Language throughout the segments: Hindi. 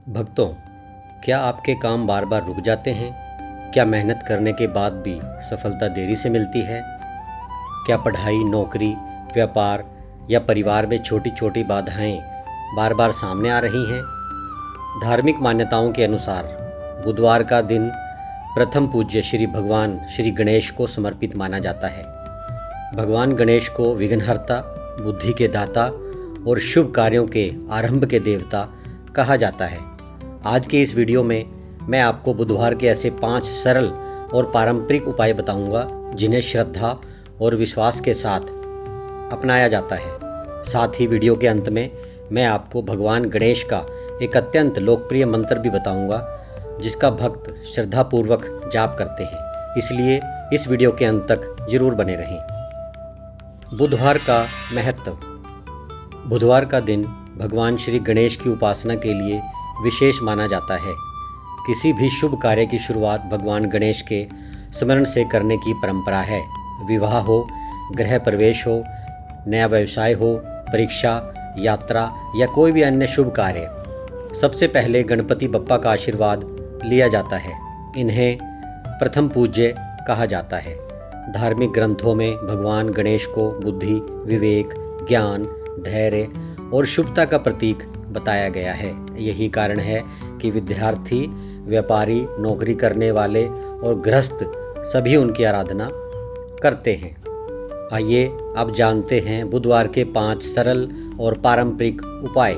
भक्तों, क्या आपके काम बार बार रुक जाते हैं? क्या मेहनत करने के बाद भी सफलता देरी से मिलती है? क्या पढ़ाई, नौकरी, व्यापार या परिवार में छोटी छोटी बाधाएं बार बार सामने आ रही हैं? धार्मिक मान्यताओं के अनुसार बुधवार का दिन प्रथम पूज्य श्री भगवान श्री गणेश को समर्पित माना जाता है। भगवान गणेश को विघ्नहर्ता, बुद्धि के दाता और शुभ कार्यों के आरंभ के देवता कहा जाता है। आज के इस वीडियो में मैं आपको बुधवार के ऐसे 5 सरल और पारंपरिक उपाय बताऊंगा जिन्हें श्रद्धा और विश्वास के साथ अपनाया जाता है। साथ ही वीडियो के अंत में मैं आपको भगवान गणेश का एक अत्यंत लोकप्रिय मंत्र भी बताऊंगा जिसका भक्त श्रद्धापूर्वक जाप करते हैं। इसलिए इस वीडियो के अंत तक जरूर बने रहें। बुधवार का महत्व। बुधवार का दिन भगवान श्री गणेश की उपासना के लिए विशेष माना जाता है। किसी भी शुभ कार्य की शुरुआत भगवान गणेश के स्मरण से करने की परंपरा है। विवाह हो, गृह प्रवेश हो, नया व्यवसाय हो, परीक्षा, यात्रा या कोई भी अन्य शुभ कार्य, सबसे पहले गणपति बप्पा का आशीर्वाद लिया जाता है। इन्हें प्रथम पूज्य कहा जाता है। धार्मिक ग्रंथों में भगवान गणेश को बुद्धि, विवेक, ज्ञान, धैर्य और शुभता का प्रतीक बताया गया है। यही कारण है कि विद्यार्थी, व्यापारी, नौकरी करने वाले और गृहस्थ सभी उनकी आराधना करते हैं। आइए अब जानते हैं बुधवार के 5 सरल और पारंपरिक उपाय।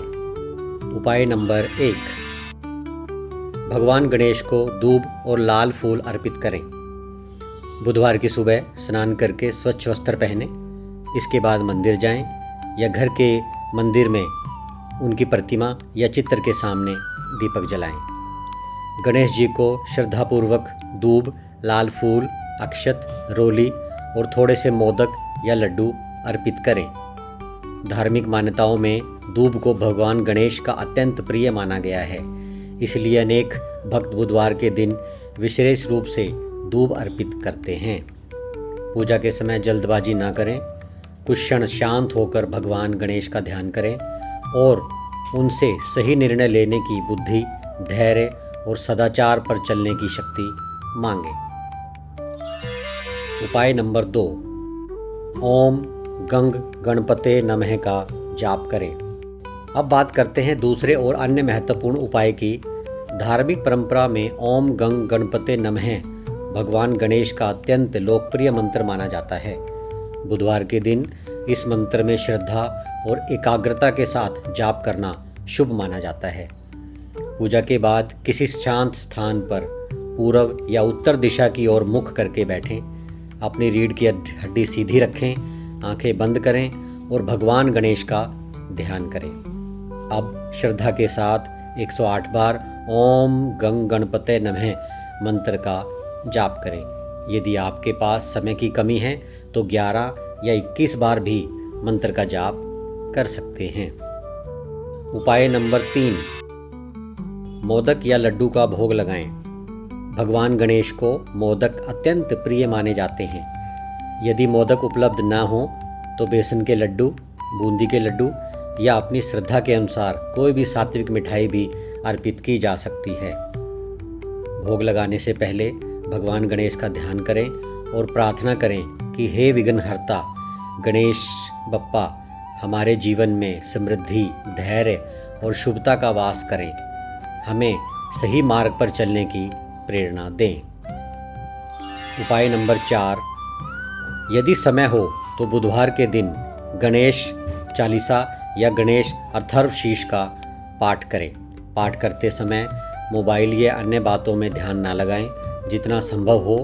उपाय नंबर 1, भगवान गणेश को दूब और लाल फूल अर्पित करें। बुधवार की सुबह स्नान करके स्वच्छ वस्त्र पहनें। इसके बाद मंदिर जाएं या घर के मंदिर में उनकी प्रतिमा या चित्र के सामने दीपक जलाएं। गणेश जी को श्रद्धापूर्वक दूब, लाल फूल, अक्षत, रोली और थोड़े से मोदक या लड्डू अर्पित करें। धार्मिक मान्यताओं में दूब को भगवान गणेश का अत्यंत प्रिय माना गया है। इसलिए अनेक भक्त बुधवार के दिन विशेष रूप से दूब अर्पित करते हैं। पूजा के समय जल्दबाजी ना करें। कुछ क्षण शांत होकर भगवान गणेश का ध्यान करें और उनसे सही निर्णय लेने की बुद्धि, धैर्य और सदाचार पर चलने की शक्ति मांगें। उपाय नंबर 2, ओम गंग गणपते नमः का जाप करें। अब बात करते हैं दूसरे और अन्य महत्वपूर्ण उपाय की। धार्मिक परंपरा में ओम गंग गणपते नमः भगवान गणेश का अत्यंत लोकप्रिय मंत्र माना जाता है। बुधवार के दिन इस मंत्र में श्रद्धा और एकाग्रता के साथ जाप करना शुभ माना जाता है। पूजा के बाद किसी शांत स्थान पर पूर्व या उत्तर दिशा की ओर मुख करके बैठें। अपनी रीढ़ की हड्डी सीधी रखें, आंखें बंद करें और भगवान गणेश का ध्यान करें। अब श्रद्धा के साथ 108 बार ओम गंग गणपते नमः मंत्र का जाप करें। यदि आपके पास समय की कमी है तो 11 या 21 बार भी मंत्र का जाप कर सकते हैं। उपाय नंबर 3, मोदक या लड्डू का भोग लगाएं। भगवान गणेश को मोदक अत्यंत प्रिय माने जाते हैं। यदि मोदक उपलब्ध ना हो तो बेसन के लड्डू, बूंदी के लड्डू या अपनी श्रद्धा के अनुसार कोई भी सात्विक मिठाई भी अर्पित की जा सकती है। भोग लगाने से पहले भगवान गणेश का ध्यान करें और प्रार्थना करें कि हे विघ्नहर्ता गणेश बप्पा, हमारे जीवन में समृद्धि, धैर्य और शुभता का वास करें। हमें सही मार्ग पर चलने की प्रेरणा दें। उपाय नंबर 4, यदि समय हो तो बुधवार के दिन गणेश चालीसा या गणेश अथर्वशीष का पाठ करें। पाठ करते समय मोबाइल या अन्य बातों में ध्यान ना लगाएं। जितना संभव हो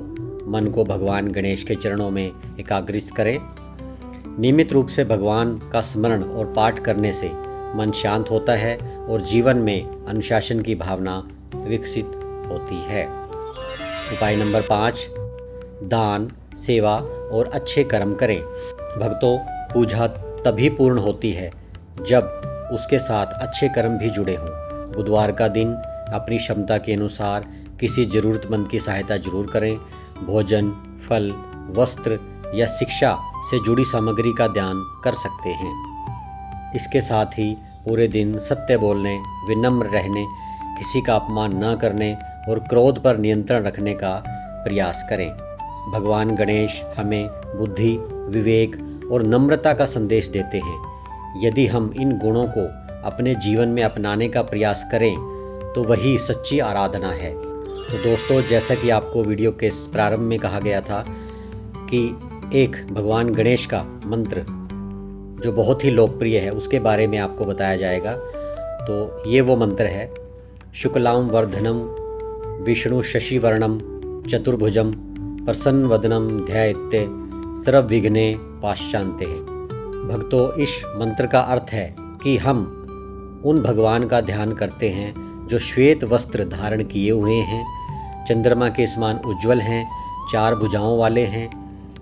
मन को भगवान गणेश के चरणों में एकाग्रित करें। नियमित रूप से भगवान का स्मरण और पाठ करने से मन शांत होता है और जीवन में अनुशासन की भावना विकसित होती है। उपाय नंबर 5, दान, सेवा और अच्छे कर्म करें। भक्तों, पूजा तभी पूर्ण होती है जब उसके साथ अच्छे कर्म भी जुड़े हों। बुधवार का दिन अपनी क्षमता के अनुसार किसी ज़रूरतमंद की सहायता जरूर करें। भोजन, फल, वस्त्र या शिक्षा से जुड़ी सामग्री का दान कर सकते हैं। इसके साथ ही पूरे दिन सत्य बोलने, विनम्र रहने, किसी का अपमान न करने और क्रोध पर नियंत्रण रखने का प्रयास करें। भगवान गणेश हमें बुद्धि, विवेक और नम्रता का संदेश देते हैं। यदि हम इन गुणों को अपने जीवन में अपनाने का प्रयास करें तो वही सच्ची आराधना है। तो दोस्तों, जैसा कि आपको वीडियो के प्रारंभ में कहा गया था कि एक भगवान गणेश का मंत्र जो बहुत ही लोकप्रिय है उसके बारे में आपको बताया जाएगा। तो ये वो मंत्र है, शुक्लां वर्धनम विष्णु शशिवर्णम चतुर्भुजम प्रसन्नवदनम ध्यायेत् सर्वविघ्ने पाश्चान्ते। भक्तों, इस मंत्र का अर्थ है कि हम उन भगवान का ध्यान करते हैं जो श्वेत वस्त्र धारण किए हुए हैं, चंद्रमा के समान उज्ज्वल हैं, 4 भुजाओं वाले हैं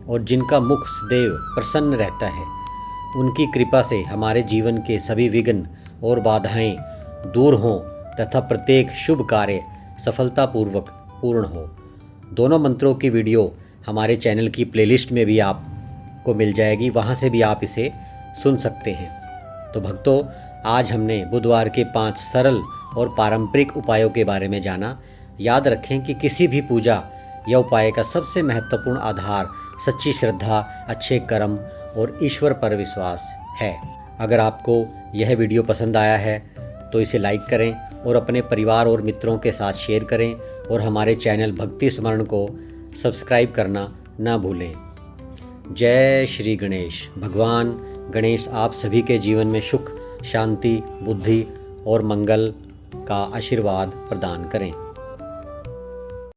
और जिनका मुख सदैव प्रसन्न रहता है। उनकी कृपा से हमारे जीवन के सभी विघ्न और बाधाएं दूर हों तथा प्रत्येक शुभ कार्य सफलतापूर्वक पूर्ण हो। दोनों मंत्रों की वीडियो हमारे चैनल की प्लेलिस्ट में भी आपको मिल जाएगी, वहाँ से भी आप इसे सुन सकते हैं। तो भक्तों, आज हमने बुधवार के 5 सरल और पारंपरिक उपायों के बारे में जाना। याद रखें कि किसी भी पूजा या उपाय का सबसे महत्वपूर्ण आधार सच्ची श्रद्धा, अच्छे कर्म और ईश्वर पर विश्वास है। अगर आपको यह वीडियो पसंद आया है तो इसे लाइक करें और अपने परिवार और मित्रों के साथ शेयर करें और हमारे चैनल भक्ति स्मरण को सब्सक्राइब करना ना भूलें। जय श्री गणेश। भगवान गणेश आप सभी के जीवन में सुख, शांति, बुद्धि और मंगल का आशीर्वाद प्रदान करें।